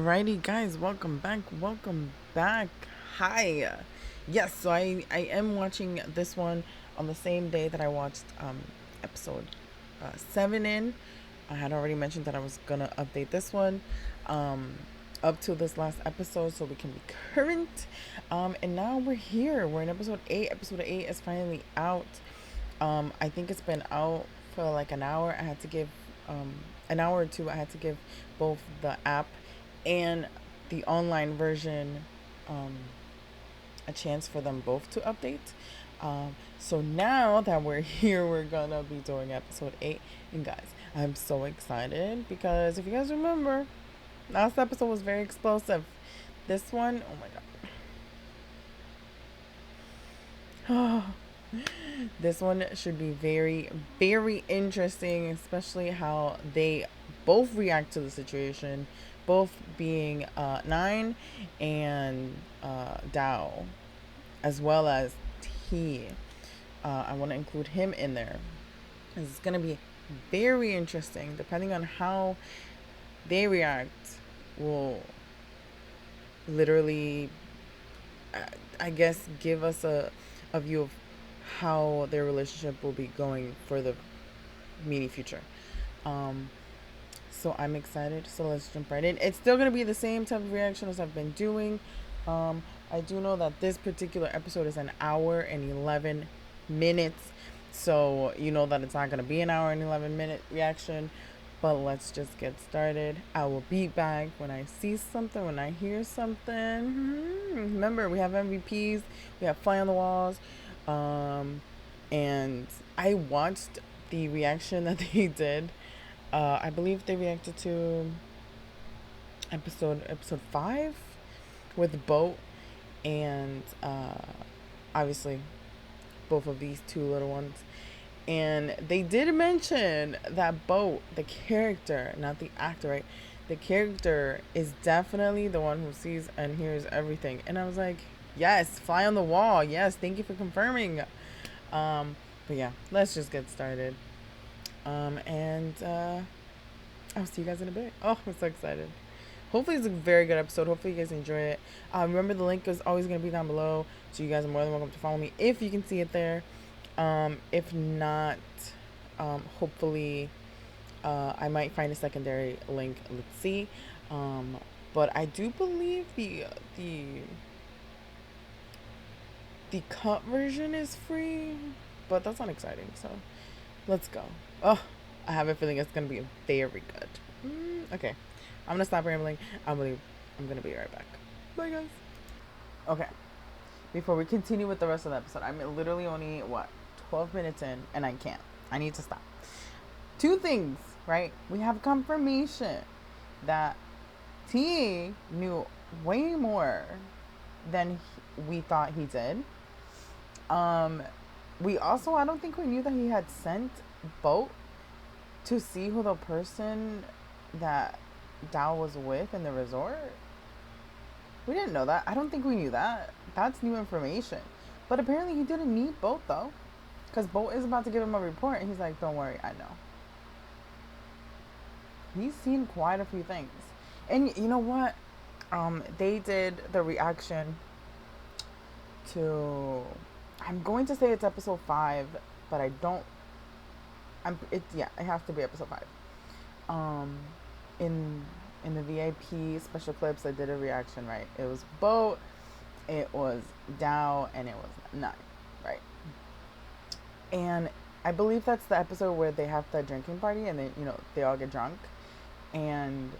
Alrighty, guys, welcome back. Welcome back. Hi. Yes, so I am watching this one on the same day that I watched episode 7 in. I had already mentioned that I was gonna update this one um, up to this last episode so we can be current. And now we're here. We're in episode 8. Episode 8 is finally out. I think it's been out for like an hour. I had to give an hour or two. I had to give both the app and the online version um, a chance for them both to update. So now that we're here, we're gonna be doing episode 8. And guys, I'm so excited because if you guys remember, last episode was very explosive. This one, oh my god. This one should be very, very interesting, especially how they both react to the situation, both being Nine and Dao, as well as T. I want to include him in there. It's going to be very interesting. Depending on how they react, will literally, I guess, give us a view of how their relationship will be going for the immediate future. So I'm excited. So let's jump right in. It's still gonna be the same type of reaction as I've been doing. I do know that this particular episode is an hour and 11 minutes. So you know that it's not gonna be an hour and 11-minute reaction. But let's just get started. I will be back when I see something, when I hear something. Remember, we have MVPs, we have Fly on the Walls. And I watched the reaction that they did. I believe they reacted to episode 5 with Boat and obviously both of these two little ones. And they did mention that Boat, the character, not the actor, right? The character is definitely the one who sees and hears everything. And I was like, yes, Fly on the Wall. Yes, thank you for confirming. But yeah, let's just get started. And I'll see you guys in a bit. Oh, I'm so excited. Hopefully it's a very good episode. Hopefully you guys enjoy it. Remember, the link is always going to be down below. So you guys are more than welcome to follow me if you can see it there. If not, hopefully I might find a secondary link. Let's see. But I do believe the cut version is free, but that's not exciting. So let's go. Oh, I have a feeling it's gonna be very good. Okay, I'm gonna stop rambling. I'm gonna be right back. Bye, guys. Okay, before we continue with the rest of the episode, I'm literally only 12 minutes in, and I can't. I need to stop. Two things, right? We have confirmation that T knew way more than we thought he did. We also, I don't think we knew that he had sent Boat to see who the person that Dao was with in the resort. We didn't know that. I don't think we knew that. That's new information. But apparently he didn't need Boat though, because Boat is about to give him a report, and he's like, "Don't worry, I know." He's seen quite a few things, and you know what? They did the reaction to, I'm going to say it's episode 5, but I don't. It has to be episode 5. In the VIP special clips, I did a reaction. Right, it was Boat, it was Dao, and it was Nine. Right, and I believe that's the episode where they have the drinking party, and they all get drunk, and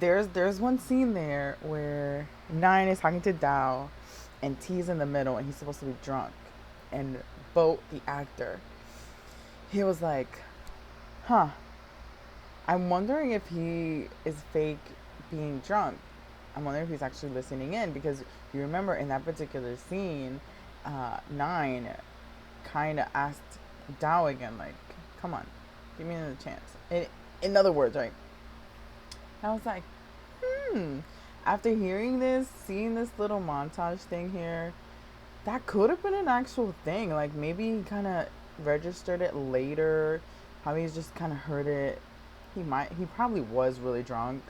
there's one scene there where Nine is talking to Dao, and T's in the middle, and he's supposed to be drunk, and Boat, the actor, he was like, "Huh, I'm wondering if he is fake being drunk. I'm wondering if he's actually listening in," because you remember in that particular scene, Nine kind of asked Dao again, like, "Come on, give me another chance." In other words, right? I was like, after hearing this, seeing this little montage thing here, that could have been an actual thing. Like, maybe he kind of registered it later. How he's just kind of heard it. He probably was really drunk.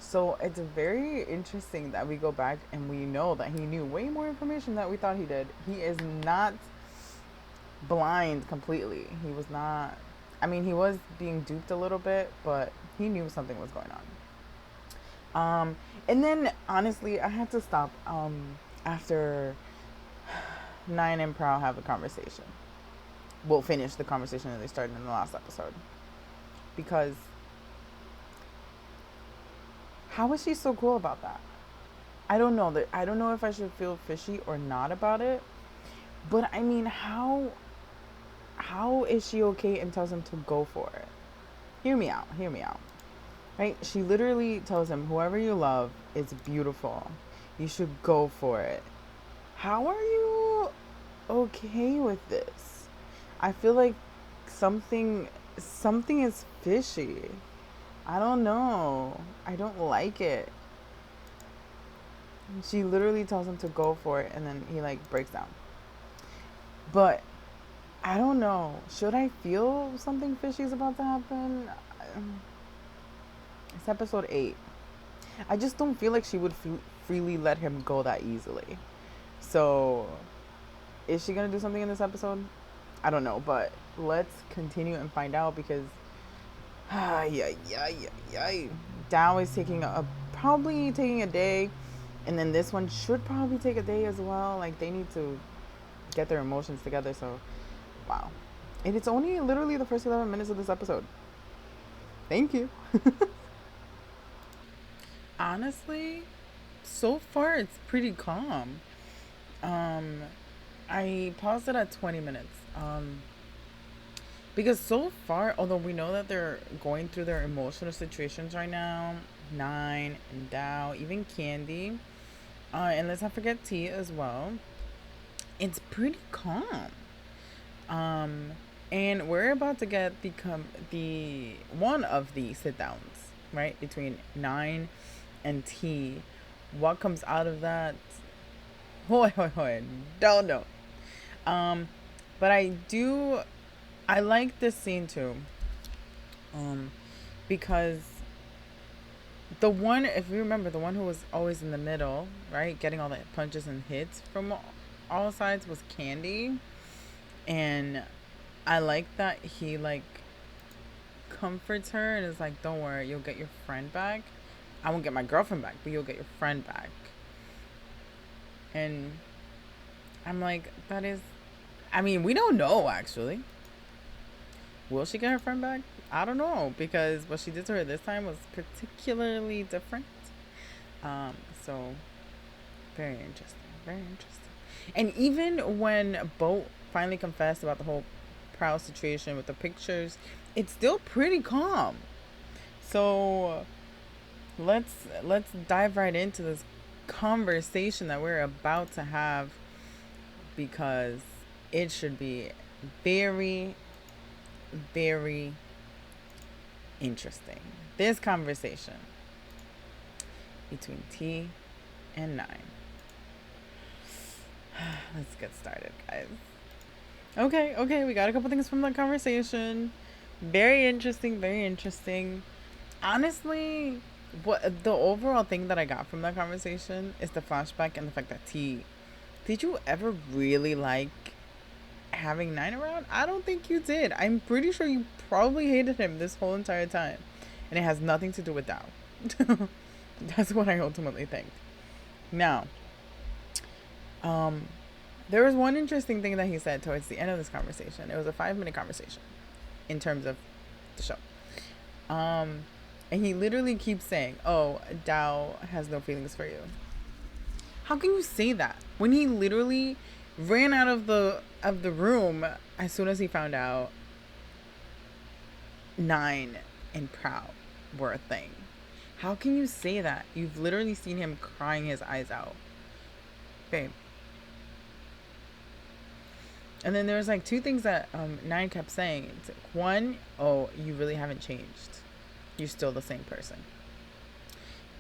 So it's very interesting that we go back and we know that he knew way more information that we thought he did. He is not blind completely. He was not. I mean, he was being duped a little bit, but he knew something was going on. And then honestly, I had to stop after Nine and Prowl have a conversation. We'll finish the conversation that they started in the last episode, because how is she so cool about that? I don't know that. I don't know if I should feel fishy or not about it. But I mean, how is she okay and tells him to go for it? Hear me out. Hear me out. Right? She literally tells him, whoever you love is beautiful. You should go for it. How are you okay with this? I feel like something is fishy. I don't know. I don't like it. She literally tells him to go for it, and then he like breaks down. But I don't know. Should I feel something fishy is about to happen? It's episode 8. I just don't feel like she would freely let him go that easily. So, is she gonna do something in this episode? I don't know, but let's continue and find out, because Dao is probably taking a day, and then this one should probably take a day as well. Like, they need to get their emotions together. So, wow. And it's only literally the first 11 minutes of this episode. Thank you. Honestly, so far it's pretty calm. I paused it at 20 minutes. Because so far, although we know that they're going through their emotional situations right now, Nine and Dao, even Candy, and let's not forget T as well, it's pretty calm. And we're about to get the one of the sit downs, right, between Nine and T. What comes out of that? Hoi, don't know. But I like this scene too. Because the one, if you remember, the one who was always in the middle, right, getting all the punches and hits from all sides was Candy. And I like that he like comforts her and is like, don't worry, you'll get your friend back. I won't get my girlfriend back, but you'll get your friend back. And I'm like, that is, I mean, we don't know actually. Will she get her friend back? I don't know, because what she did to her this time was particularly different. So very interesting. Very interesting. And even when Boat finally confessed about the whole Prowl situation with the pictures, it's still pretty calm. So let's dive right into this conversation that we're about to have, because it should be very, very interesting. This conversation between T and Nine. Let's get started, guys. Okay, we got a couple things from the conversation. Very interesting. Honestly, what the overall thing that I got from that conversation is the flashback and the fact that T, did you ever really like having Nine around? I don't think you did. I'm pretty sure you probably hated him this whole entire time. And it has nothing to do with Dao. That's what I ultimately think. Now, there was one interesting thing that he said towards the end of this conversation. It was a 5-minute conversation in terms of the show. And he literally keeps saying, oh, Dao has no feelings for you. How can you say that when he literally ran out of the room as soon as he found out Nine and Prowl were a thing? How can you say that? You've literally seen him crying his eyes out. Babe. And then there was like 2 things that Nine kept saying. It's like, 1, oh, you really haven't changed. You're still the same person.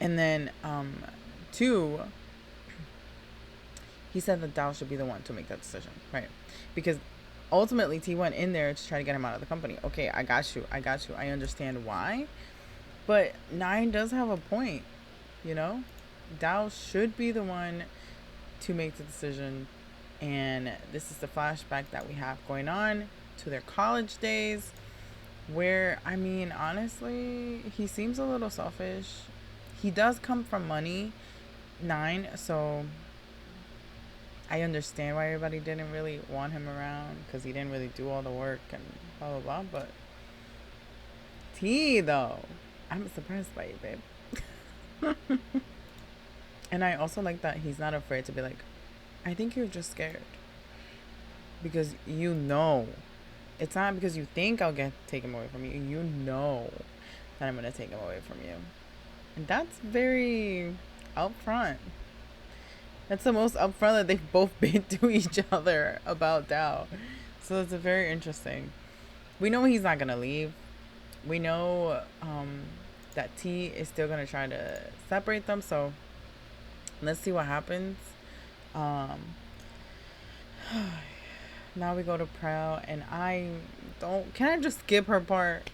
And then 2, he said that Dao should be the one to make that decision, right? Because ultimately T went in there to try to get him out of the company. Okay, I got you. I understand why. But Nine does have a point. you know? Dao should be the one to make the decision. And this is the flashback that we have going on to their college days, where, I mean, honestly, he seems a little selfish. He does come from money, 9, so I understand why everybody didn't really want him around, because he didn't really do all the work and blah, blah, blah. But T, though, I'm surprised by you, babe. And I also like that he's not afraid to be like, I think you're just scared. Because you know. It's not because you think I'll take him away from you. You know that I'm going to take him away from you. And that's very upfront. That's the most upfront that they've both been to each other about Dao. So it's very interesting. We know he's not going to leave. We know that T is still going to try to separate them. So let's see what happens. Now we go to Prowl, and can I just skip her part?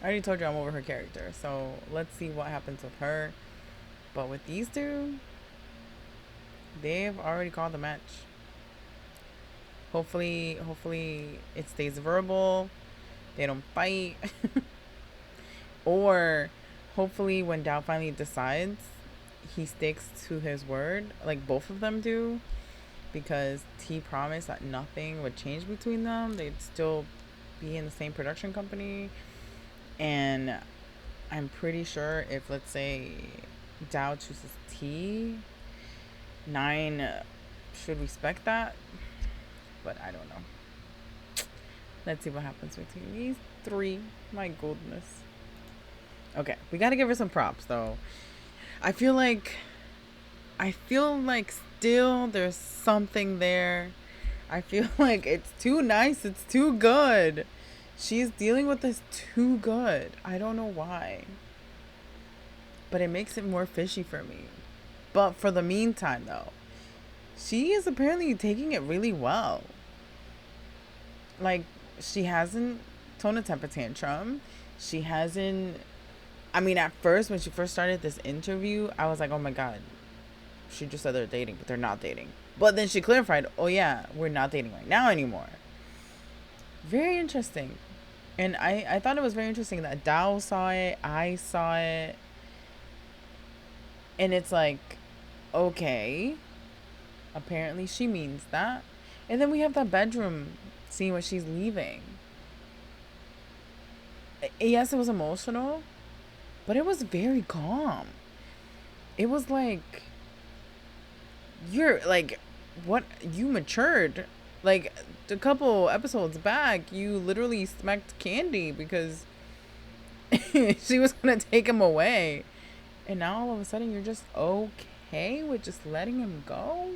I already told you I'm over her character, so let's see what happens with her. But with these two, they've already called the match. Hopefully it stays verbal. They don't fight. Or hopefully when Dao finally decides, he sticks to his word, like both of them do. Because T promised that nothing would change between them. They'd still be in the same production company. And I'm pretty sure if, let's say, Dao chooses T, 9 should respect that. But I don't know. Let's see what happens between these 3. My goodness. Okay, we gotta give her some props, though. I feel like still there's something there. I feel like it's too nice. It's too good. She's dealing with this too good. I don't know why. But it makes it more fishy for me. But for the meantime, though, she is apparently taking it really well. Like, she hasn't thrown a temper tantrum. She hasn't... I mean, at first, when she first started this interview, I was like, oh my God. She just said they're dating, but they're not dating. But then she clarified, oh yeah, we're not dating right now anymore. Very interesting. And I thought it was very interesting that Dao saw it, I saw it. And it's like, okay, apparently she means that. And then we have that bedroom scene where she's leaving. Yes, it was emotional, but it was very calm. It was like... You're like, what? You matured. Like, a couple episodes back, you literally smacked Candy because she was gonna take him away. And now all of a sudden you're just okay with just letting him go?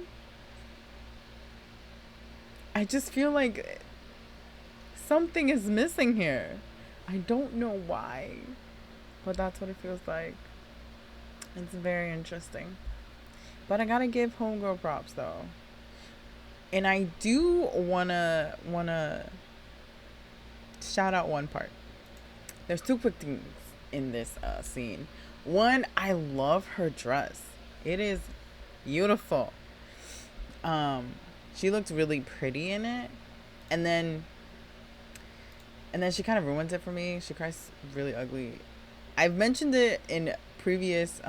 I just feel like something is missing here. I don't know why, but that's what it feels like. It's very interesting. But I gotta give Homegirl props, though. And I do wanna shout out one part. There's 2 quick things in this scene. One, I love her dress. It is beautiful. She looked really pretty in it. And then she kind of ruins it for me. She cries really ugly. I've mentioned it in previous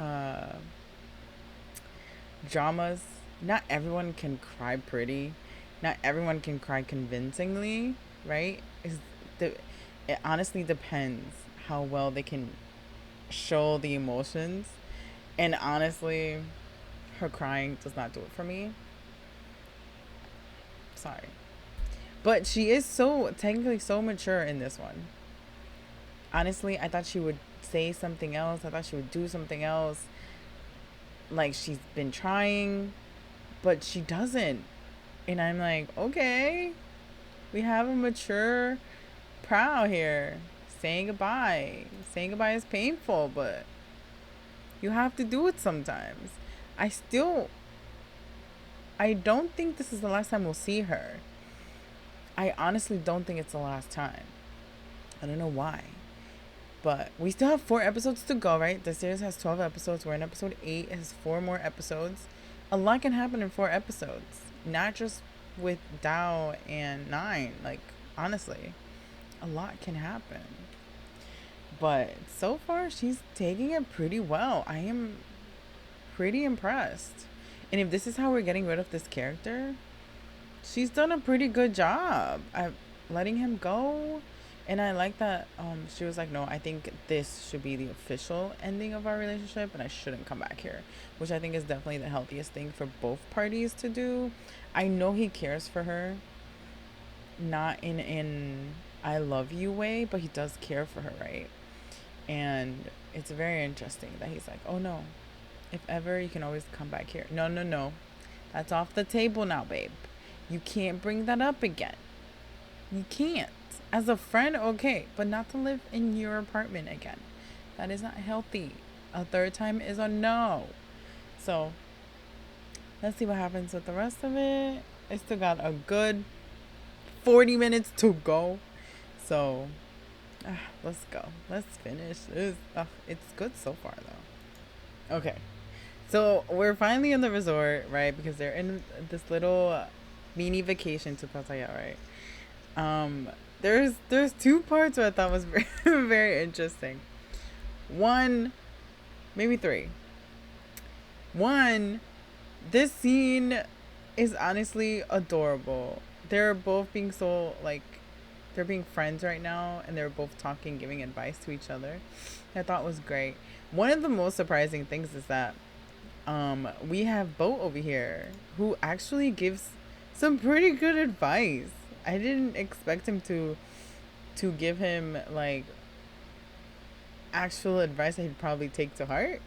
dramas. Not everyone can cry pretty. Not everyone can cry convincingly, right? It honestly depends how well they can show the emotions. And honestly, her crying does not do it for me. Sorry. But she is technically so mature in this one. Honestly, I thought she would say something else. I thought she would do something else. Like, she's been trying, but she doesn't. And I'm like, okay, we have a mature Prowl here. Saying goodbye is painful, but you have to do it sometimes. I don't think this is the last time we'll see her. I honestly don't think it's the last time. I don't know why. But we still have 4 episodes to go, right? The series has 12 episodes. We're in episode 8. It has 4 more episodes. A lot can happen in 4 episodes. Not just with Dao and Nine. Like, honestly, a lot can happen. But so far, she's taking it pretty well. I am pretty impressed. And if this is how we're getting rid of this character, she's done a pretty good job at letting him go. And I like that she was like, no, I think this should be the official ending of our relationship and I shouldn't come back here, which I think is definitely the healthiest thing for both parties to do. I know he cares for her, not in an I love you way, but he does care for her, right? And it's very interesting that he's like, oh no, if ever, you can always come back here. No, no, no. That's off the table now, babe. You can't bring that up again. You can't. As a friend, okay, but not to live in your apartment again. That is not healthy. A third time is a no. So, let's see what happens with the rest of it. I still got a good 40 minutes to go. So, let's go. Let's finish this. It's good so far, though. Okay. So, we're finally in the resort, right? Because they're in this little mini vacation to Pattaya, right? There's 2 parts where I thought was very, very interesting. 1, maybe 3. 1, this scene is honestly adorable. They're both being so, like, they're being friends right now, and they're both talking, giving advice to each other. I thought was great. One of the most surprising things is that we have Bo over here who actually gives some pretty good advice. I didn't expect him to give him like actual advice that he'd probably take to heart,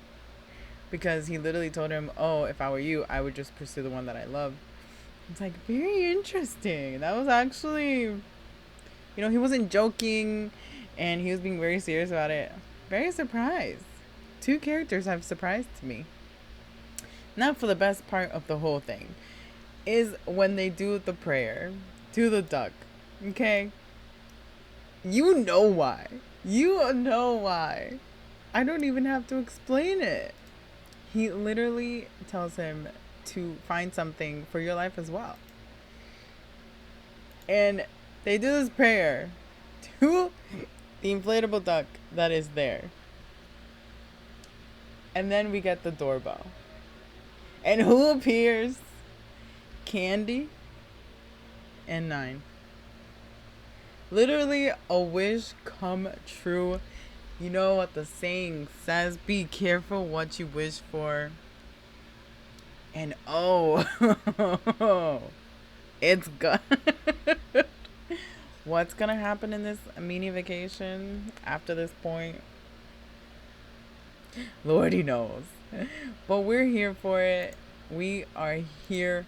because he literally told him, oh, if I were you, I would just pursue the one that I love. It's like very interesting. That was actually, he wasn't joking and he was being very serious about it. Very surprised. 2 characters have surprised me. Now for the best part of the whole thing is when they do the prayer to the duck. Okay? You know why. You know why. I don't even have to explain it. He literally tells him to find something for your life as well. And they do this prayer to the inflatable duck that is there. And then we get the doorbell. And who appears? Candy and Nine. Literally a wish come true. You know what the saying says, be careful what you wish for. And it's good. What's gonna happen in this mini vacation after this point? Lordy knows. But we're here for it. We are here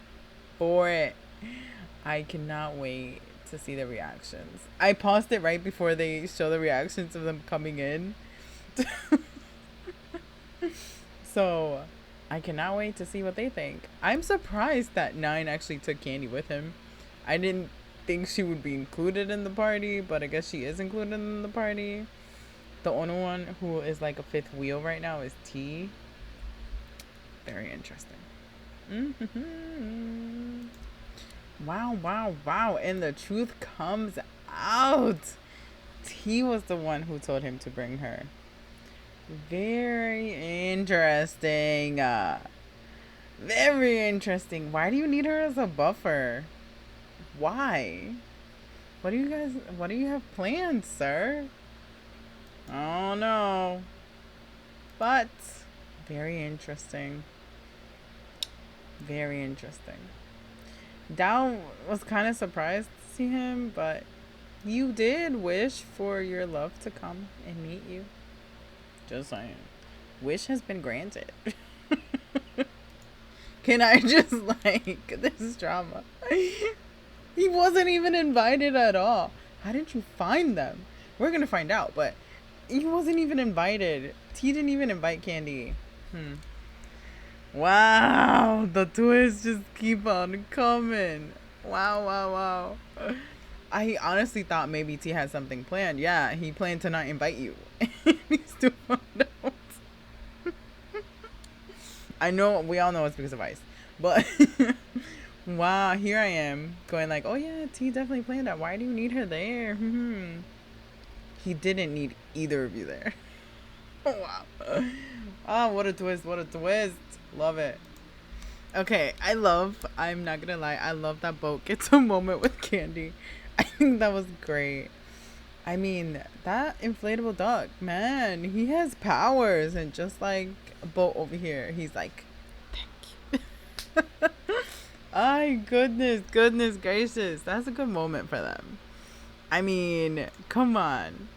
for it. I cannot wait to see the reactions. I paused it right before they show the reactions of them coming in. So I cannot wait to see what they think. I'm surprised that Nine actually took Candy with him. I didn't think she would be included in the party, but I guess she is included in the party. The only one who is like a 5th wheel right now is T. Very interesting. Mm-hmm. Wow. And the truth comes out. T was the one who told him to bring her. Very interesting. Very interesting. Why do you need her as a buffer? Why? What do you have planned, sir? Oh no. But very interesting. Very interesting. Dao was kind of surprised to see him, but you did wish for your love to come and meet you. Just saying. Wish has been granted. Can I just this drama? He wasn't even invited at all. How did you find them? We're gonna find out, but he wasn't even invited. T didn't even invite Candy. Wow, the twists just keep on coming. Wow. I honestly thought maybe T had something planned. Yeah, he planned to not invite you. He still found out. I know, we all know it's because of Ice. But wow, here I am going like, oh yeah, T definitely planned that. Why do you need her there? He didn't need either of you there. Oh, wow. Oh, what a twist. What a twist. Love it. Okay, I'm not gonna lie, I love that Boat gets a moment with Candy. I think that was great. I mean, that inflatable duck, man, he has powers. And just like Boat over here, he's like, thank you. Ay, goodness gracious. That's a good moment for them. I mean, come on.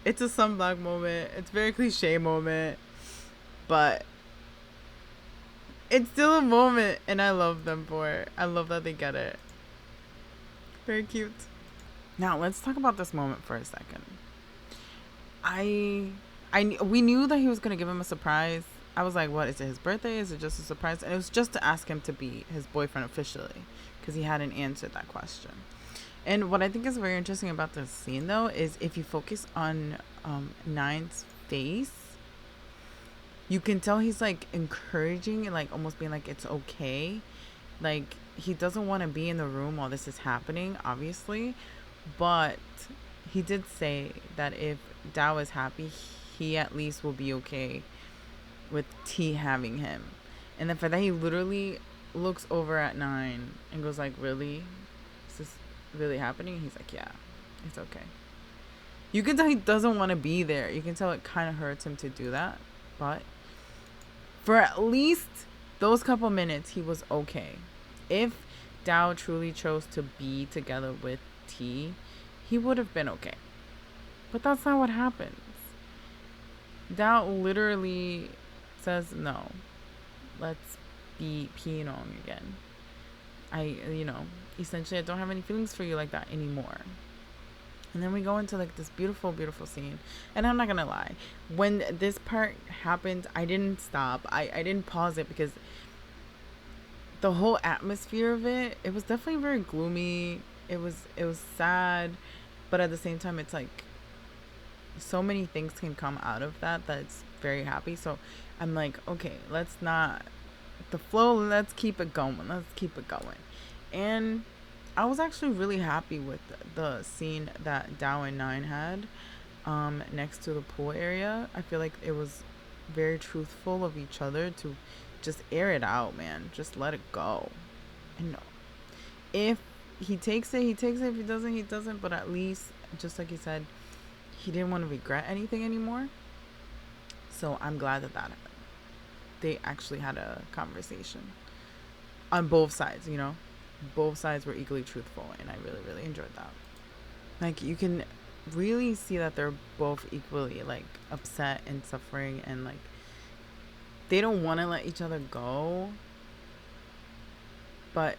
It's a sunblock moment. It's a very cliche moment. But it's still a moment, and I love them for it. I love that they get it. Very cute. Now, let's talk about this moment for a second. We knew that he was going to give him a surprise. I was like, what, is it his birthday? Is it just a surprise? And it was just to ask him to be his boyfriend officially, because he hadn't answered that question. And what I think is very interesting about this scene, though, is if you focus on Nine's face, you can tell he's like encouraging and like almost being like, it's okay. Like, he doesn't want to be in the room while this is happening, obviously. But he did say that if Dao is happy, he at least will be okay with T having him. And the fact that he literally looks over at Nine and goes like, really? Is this really happening? He's like, yeah, it's okay. You can tell he doesn't want to be there. You can tell it kind of hurts him to do that. But for at least those couple minutes, he was okay. If Dao truly chose to be together with T, he would have been okay. But that's not what happens. Dao literally says, no, let's be peeing again. Essentially, I don't have any feelings for you like that anymore. And then we go into like this beautiful, beautiful scene. And I'm not gonna lie, when this part happened, I didn't stop. I didn't pause it, because the whole atmosphere of it was definitely very gloomy. It was sad, but at the same time, it's like so many things can come out of that's very happy. So I'm like, okay, let's keep it going. And I was actually really happy with the scene that Dao and Nine had next to the pool area. I feel like it was very truthful of each other to just air it out, man. Just let it go. And if he takes it, he takes it. If he doesn't, he doesn't. But at least, just like he said, he didn't want to regret anything anymore. So I'm glad that happened. They actually had a conversation on both sides, Both sides were equally truthful, and I really, really enjoyed that. Like, you can really see that they're both equally, like, upset and suffering, and, like, they don't want to let each other go. But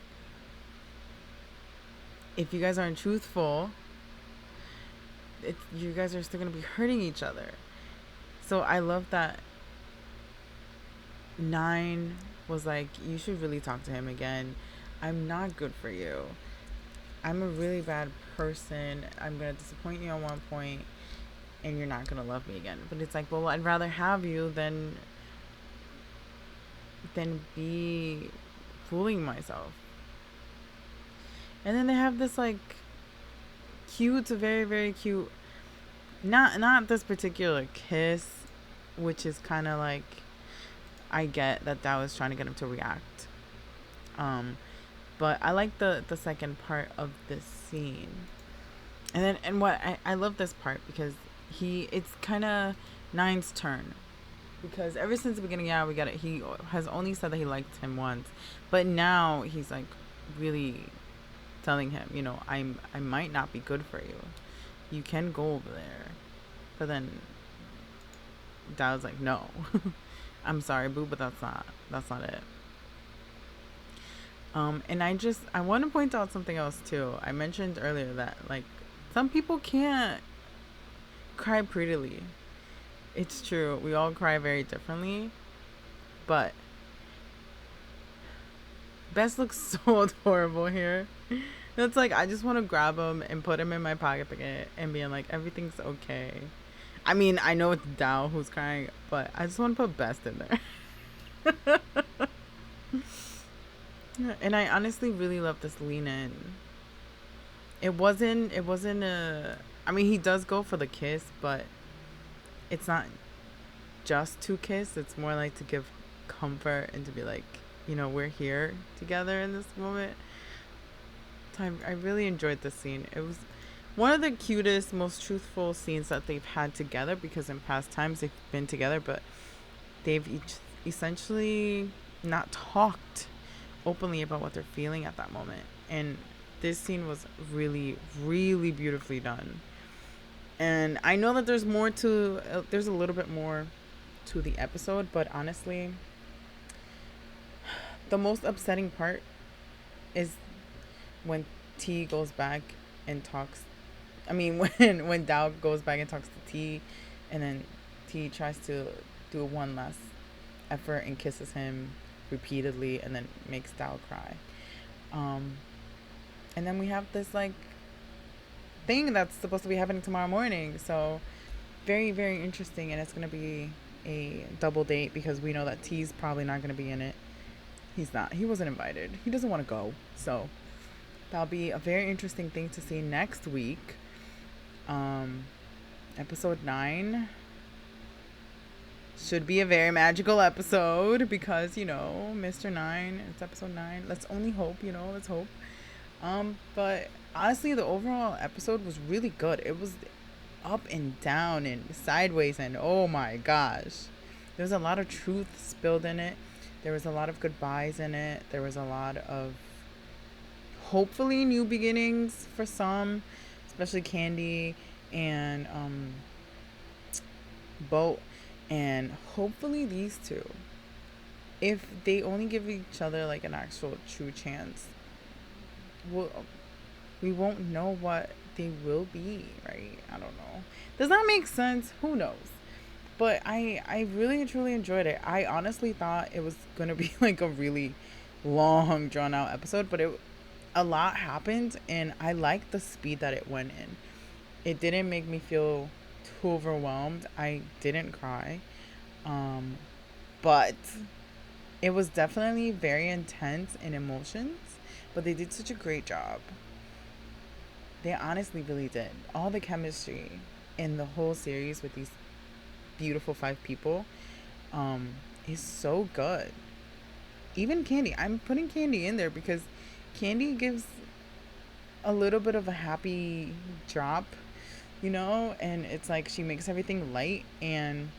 if you guys aren't truthful, you guys are still going to be hurting each other. So I love that Nine was like, you should really talk to him again. I'm not good for you. I'm a really bad person. I'm going to disappoint you at one point, and you're not going to love me again. But it's like, well, I'd rather have you than be fooling myself. And then they have this, like, cute, very, very cute, not this particular kiss, which is kind of like, I get that was trying to get him to react. But I like the second part of this scene. And what I love this part, because it's kind of Nine's turn. Because ever since the beginning, yeah, we got it. He has only said that he liked him once. But now he's like really telling him, I might not be good for you. You can go over there. But then Dao's like, no. I'm sorry, boo, but that's not it. And I want to point out something else too. I mentioned earlier that, like, some people can't cry prettily. It's true. We all cry very differently. But Bess looks so adorable here. It's like I just want to grab him and put him in my pocket and being like, everything's okay. I mean, I know it's Dao who's crying, but I just want to put Best in there. And I honestly really love this lean in. It wasn't a, I mean, he does go for the kiss, but it's not just to kiss. It's more like to give comfort and to be like, we're here together in this moment. I really enjoyed this scene. It was one of the cutest, most truthful scenes that they've had together, because in past times they've been together, but they've each essentially not talked openly about what they're feeling at that moment. And this scene was really, really beautifully done. And I know that there's there's a little bit more to the episode, but honestly, the most upsetting part is when T goes back and talks. I mean, when Dao goes back and talks to T, and then T tries to do one last effort and kisses him repeatedly, and then makes Dao cry. And then we have this like thing that's supposed to be happening tomorrow morning. So very, very interesting, and it's gonna be a double date because we know that T's probably not gonna be in it. He's not. He wasn't invited. He doesn't want to go. So that'll be a very interesting thing to see next week. Episode 9 should be a very magical episode because, Mr. 9, it's episode 9. Let's only hope, let's hope. But honestly, the overall episode was really good. It was up and down and sideways, and oh my gosh. There was a lot of truth spilled in it. There was a lot of goodbyes in it. There was a lot of hopefully new beginnings for some, especially Candy and Boat, and hopefully these two, if they only give each other like an actual true chance, we won't know what they will be, right? I don't know. Does that make sense? Who knows? But I really truly enjoyed it. I honestly thought it was gonna be like a really long drawn out episode, but a lot happened, and I liked the speed that it went in. It didn't make me feel too overwhelmed. I didn't cry. But it was definitely very intense in emotions, but they did such a great job. They honestly really did. All the chemistry in the whole series with these beautiful 5 people is so good. Even Candy. I'm putting Candy in there because Candy gives a little bit of a happy drop, and it's like she makes everything light, and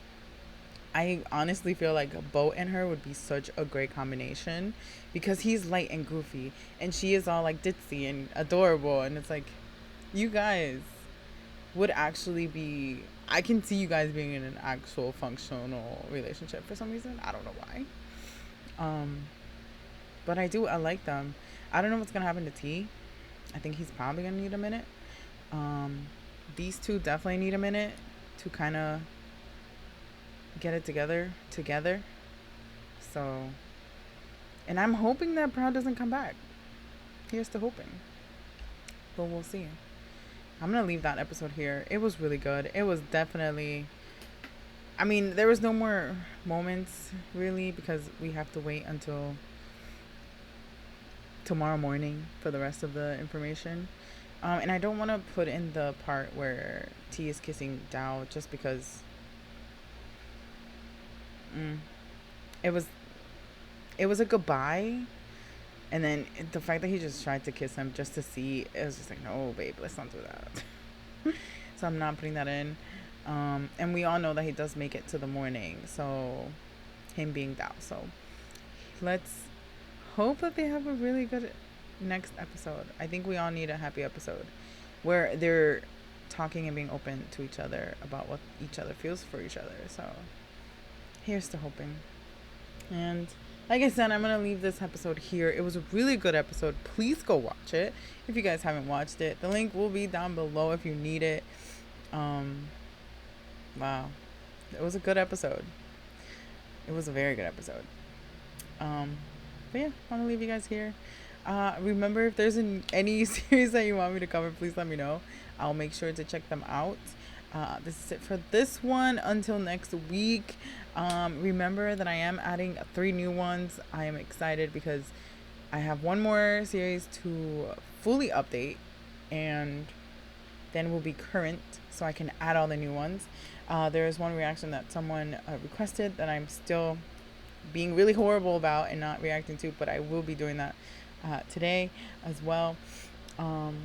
I honestly feel like Bo and her would be such a great combination because he's light and goofy and she is all like ditzy and adorable, and it's like you guys would actually be, I can see you guys being in an actual functional relationship for some reason. I don't know why. But I like them. I don't know what's gonna happen to T. I think he's probably gonna need a minute. These two definitely need a minute to kind of get it together. So, and I'm hoping that Proud doesn't come back. Here's to hoping. But we'll see. I'm gonna leave that episode here. It was really good. It was definitely, I mean, there was no more moments really because we have to wait until tomorrow morning for the rest of the information. And I don't want to put in the part where T is kissing Dao just because it was a goodbye, and then the fact that he just tried to kiss him just to see, it was just like, no babe, let's not do that. So I'm not putting that in. And we all know that he does make it to the morning, so him being Dao. So let's hope that they have a really good next episode. I think we all need a happy episode where they're talking and being open to each other about what each other feels for each other. So here's to hoping. And like I said, I'm going to leave this episode here. It was a really good episode. Please go watch it if you guys haven't watched it. The link will be down below if you need it. Wow. It was a good episode. It was a very good episode. But yeah, I want to leave you guys here. Remember, if there's any series that you want me to cover, please let me know. I'll make sure to check them out. This is it for this one. Until next week. Remember that I am adding 3 new ones. I am excited because I have one more series to fully update, and then will be current, so I can add all the new ones. There is one reaction that someone requested that I'm still being really horrible about and not reacting to, but I will be doing that today as well. And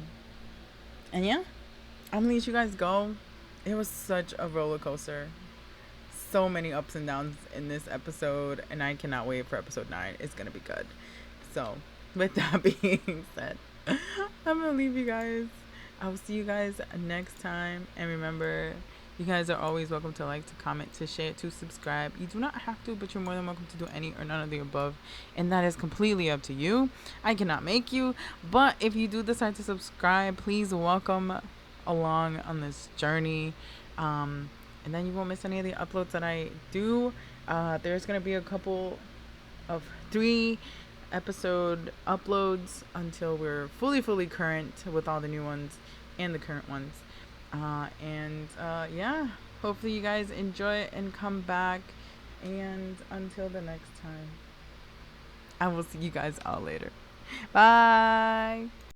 yeah, I'm gonna let you guys go. It was such a roller coaster. So many ups and downs in this episode, and I cannot wait for episode 9. It's gonna be good. So, with that being said, I'm gonna leave you guys. I will see you guys next time. And remember, you guys are always welcome to like, to comment, to share, to subscribe. You do not have to, but you're more than welcome to do any or none of the above. And that is completely up to you. I cannot make you. But if you do decide to subscribe, please welcome along on this journey. And then you won't miss any of the uploads that I do. There's going to be a couple of 3 episode uploads until we're fully current with all the new ones and the current ones. Yeah, hopefully you guys enjoy it and come back. And until the next time, I will see you guys all later. Bye.